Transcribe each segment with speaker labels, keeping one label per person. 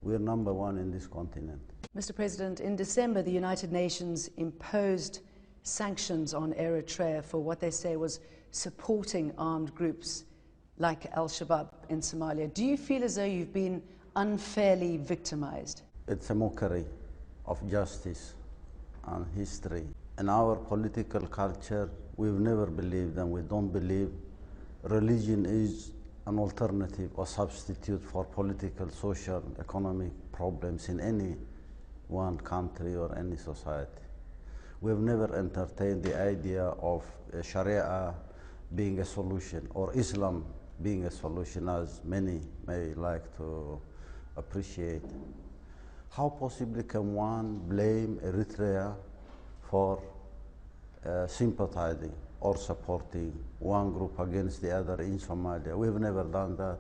Speaker 1: We're number one in this continent.
Speaker 2: Mr. President, in December, the United Nations imposed sanctions on Eritrea for what they say was supporting armed groups like Al-Shabaab in Somalia. Do you feel as though you've been unfairly victimized?
Speaker 1: It's a mockery of justice and history. In our political culture, we've never believed, and we don't believe, religion is an alternative or substitute for political, social, economic problems in any one country or any society. We've never entertained the idea of Sharia being a solution or Islam being a solution, as many may like to appreciate. How possibly can one blame Eritrea for sympathizing or supporting one group against the other in Somalia? We've never done that.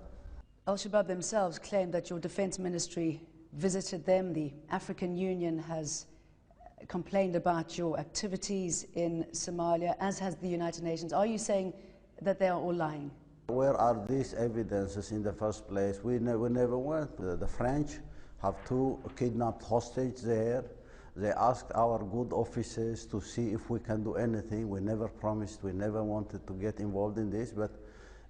Speaker 2: Al-Shabaab themselves claim that your defense ministry visited them. The African Union has complained about your activities in Somalia, as has the United Nations. Are you saying that they are all lying?
Speaker 1: Where are these evidences in the first place? We never went. The French have 2 kidnapped hostages there. They asked our good officers to see if we can do anything. We never promised, we never wanted to get involved in this, but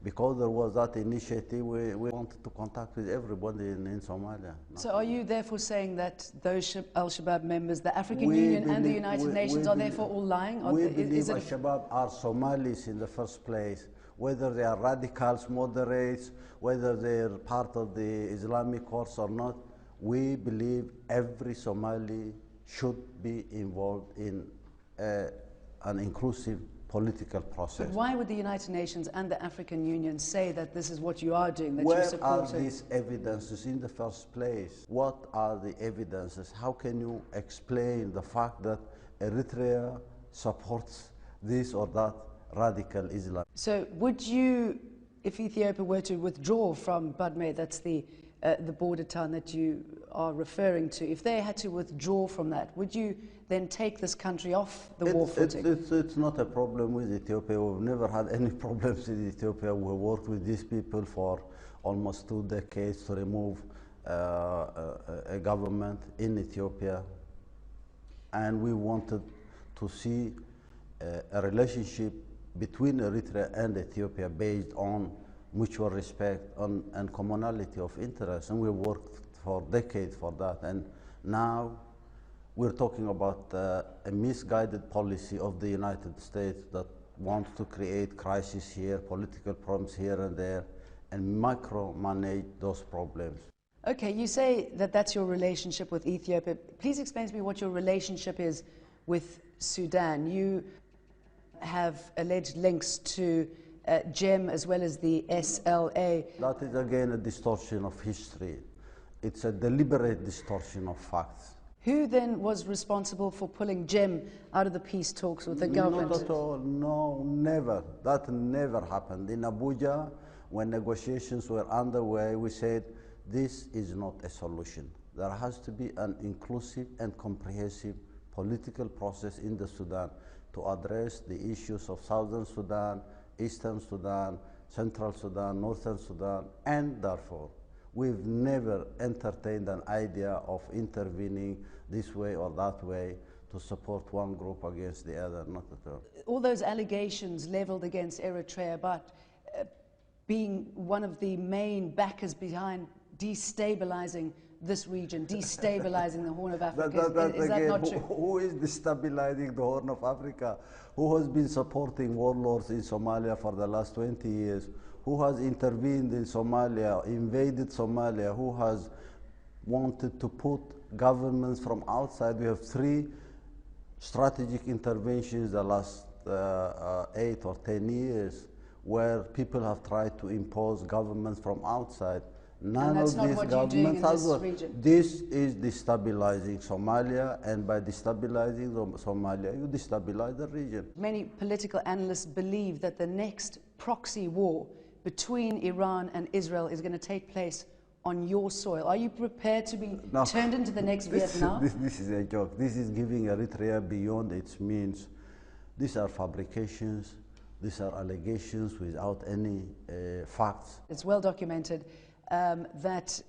Speaker 1: because there was that initiative, we wanted to contact with everybody in Somalia.
Speaker 2: So are you therefore saying that those Al-Shabaab members, the African Union and the United Nations, are therefore all lying?
Speaker 1: We believe Al-Shabaab are Somalis in the first place, whether they are radicals, moderates, whether they're part of the Islamic course or not. We believe every Somali should be involved in an inclusive political process.
Speaker 2: But why would the United Nations and the African Union say that this is what you are doing, that
Speaker 1: Where
Speaker 2: you're supporting?
Speaker 1: are these evidences in the first place? What are the evidences? How can you explain the fact that Eritrea supports this or that radical Islam?
Speaker 2: So would you, if Ethiopia were to withdraw from Badme, that's the border town that you are referring to, if they had to withdraw from that, would you then take this country off the war footing?
Speaker 1: It's not a problem with Ethiopia. We've never had any problems with Ethiopia. We worked with these people for almost 2 decades to remove a government in Ethiopia. And we wanted to see a relationship between Eritrea and Ethiopia based on mutual respect and commonality of interest, and we worked for decades for that. And now we're talking about a misguided policy of the United States that wants to create crisis here, political problems here and there, and micromanage those problems.
Speaker 2: Okay, you say that that's your relationship with Ethiopia. Please explain to me what your relationship is with Sudan. You have alleged links to GEM as well as the SLA.
Speaker 1: That is again a distortion of history. It's a deliberate distortion of facts.
Speaker 2: Who then was responsible for pulling GEM out of the peace talks with the government?
Speaker 1: Not at all. No, never. That never happened. In Abuja, when negotiations were underway, we said this is not a solution. There has to be an inclusive and comprehensive political process in the Sudan to address the issues of Southern Sudan, Eastern Sudan, Central Sudan, Northern Sudan, and Darfur. We've never entertained an idea of intervening this way or that way to support one group against the other, not at all.
Speaker 2: All those allegations leveled against Eritrea about being one of the main backers behind destabilizing this region, destabilizing the Horn of Africa. Is that not true?
Speaker 1: Who is destabilizing the Horn of Africa? Who has been supporting warlords in Somalia for the last 20 years? Who has intervened in Somalia, invaded Somalia? Who has wanted to put governments from outside? We have 3 strategic interventions the last 8 or 10 years where people have tried to impose governments from outside. None of these governments have worked. This is destabilizing Somalia, and by destabilizing Somalia, you destabilize the region.
Speaker 2: Many political analysts believe that the next proxy war between Iran and Israel is going to take place on your soil. Are you prepared to be turned into the next Vietnam?
Speaker 1: This is a joke. This is giving Eritrea beyond its means. These are fabrications. These are allegations without any facts.
Speaker 2: It's well documented. that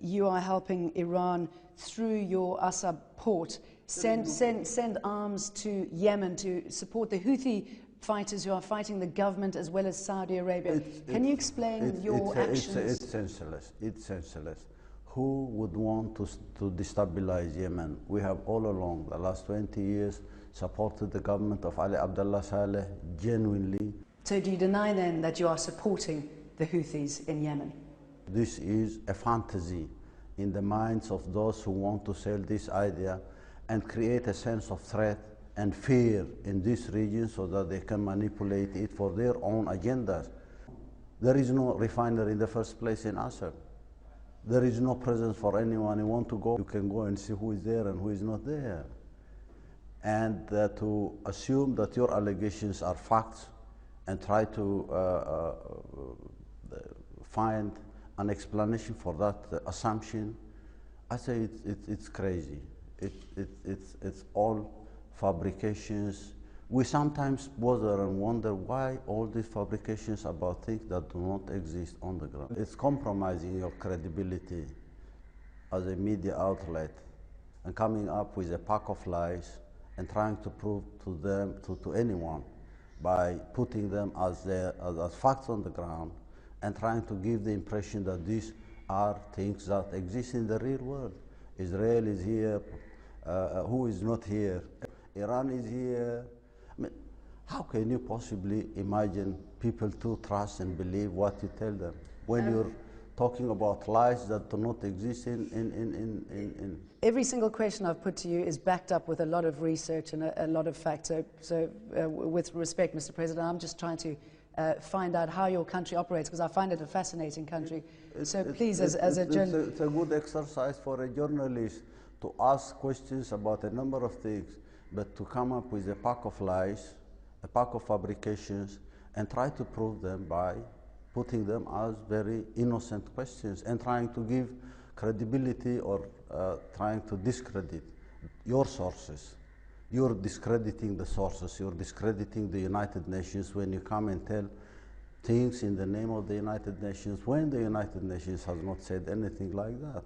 Speaker 2: you are helping Iran through your Asab port send arms to Yemen to support the Houthi fighters who are fighting the government as well as Saudi Arabia. Can you explain your actions?
Speaker 1: It's senseless. It's senseless. Who would want to destabilize Yemen? We have all along the last 20 years supported the government of Ali Abdullah Saleh genuinely.
Speaker 2: So do you deny then that you are supporting the Houthis in Yemen?
Speaker 1: This is a fantasy in the minds of those who want to sell this idea and create a sense of threat and fear in this region so that they can manipulate it for their own agendas. There is no refinery in the first place in Asab. There is no presence for anyone who want to go. You can go and see who is there and who is not there. And to assume that your allegations are facts and try to find an explanation for that assumption, I say it's crazy. It's all fabrications. We sometimes bother and wonder why all these fabrications about things that do not exist on the ground. It's compromising your credibility as a media outlet and coming up with a pack of lies and trying to prove to them, to anyone, by putting them as facts on the ground and trying to give the impression that these are things that exist in the real world. Israel is here, who is not here? Iran is here. I mean, how can you possibly imagine people to trust and believe what you tell them when you're talking about lies that do not exist in...
Speaker 2: Every single question I've put to you is backed up with a lot of research and a lot of facts. So with respect, Mr. President, I'm just trying to find out how your country operates, because I find it a fascinating country. So please, as a journalist...
Speaker 1: It's a good exercise for a journalist to ask questions about a number of things, but to come up with a pack of lies, a pack of fabrications, and try to prove them by putting them as very innocent questions and trying to give credibility or trying to discredit your sources. You're discrediting the sources, you're discrediting the United Nations when you come and tell things in the name of the United Nations when the United Nations has not said anything like that.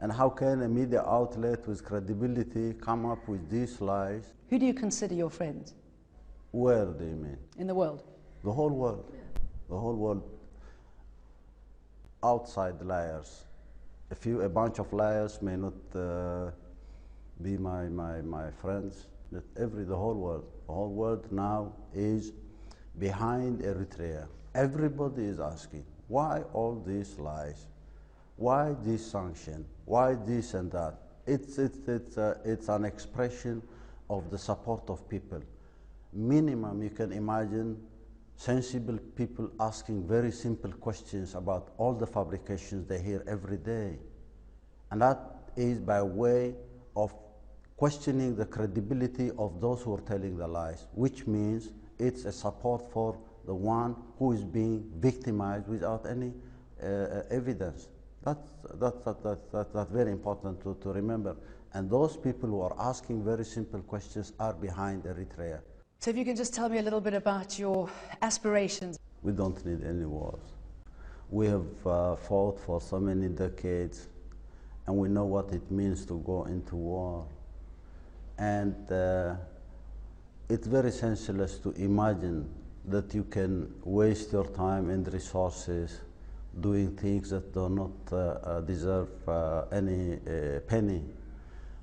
Speaker 1: And how can a media outlet with credibility come up with these lies?
Speaker 2: Who do you consider your friends?
Speaker 1: Where do you mean?
Speaker 2: In the world?
Speaker 1: The whole world. The whole world. Outside liars. A bunch of liars may not be my friends, but the whole world now is behind Eritrea. Everybody is asking, why all these lies? Why this sanction? Why this and that? It's an expression of the support of people. Minimum, you can imagine sensible people asking very simple questions about all the fabrications they hear every day. And that is by way of questioning the credibility of those who are telling the lies, which means it's a support for the one who is being victimized without any evidence. That's very important to remember. And those people who are asking very simple questions are behind Eritrea.
Speaker 2: So if you can just tell me a little bit about your aspirations.
Speaker 1: We don't need any wars. We have fought for so many decades, and we know what it means to go into war. And it's very senseless to imagine that you can waste your time and resources doing things that do not deserve any penny.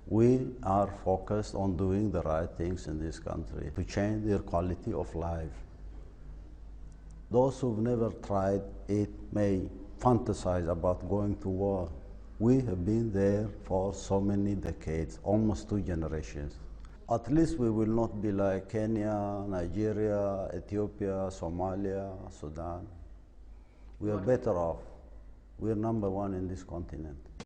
Speaker 1: We are focused on doing the right things in this country to change their quality of life. Those who've never tried it may fantasize about going to war. We have been there for so many decades, almost 2 generations. At least we will not be like Kenya, Nigeria, Ethiopia, Somalia, Sudan. We are better off. We are #1 in this continent.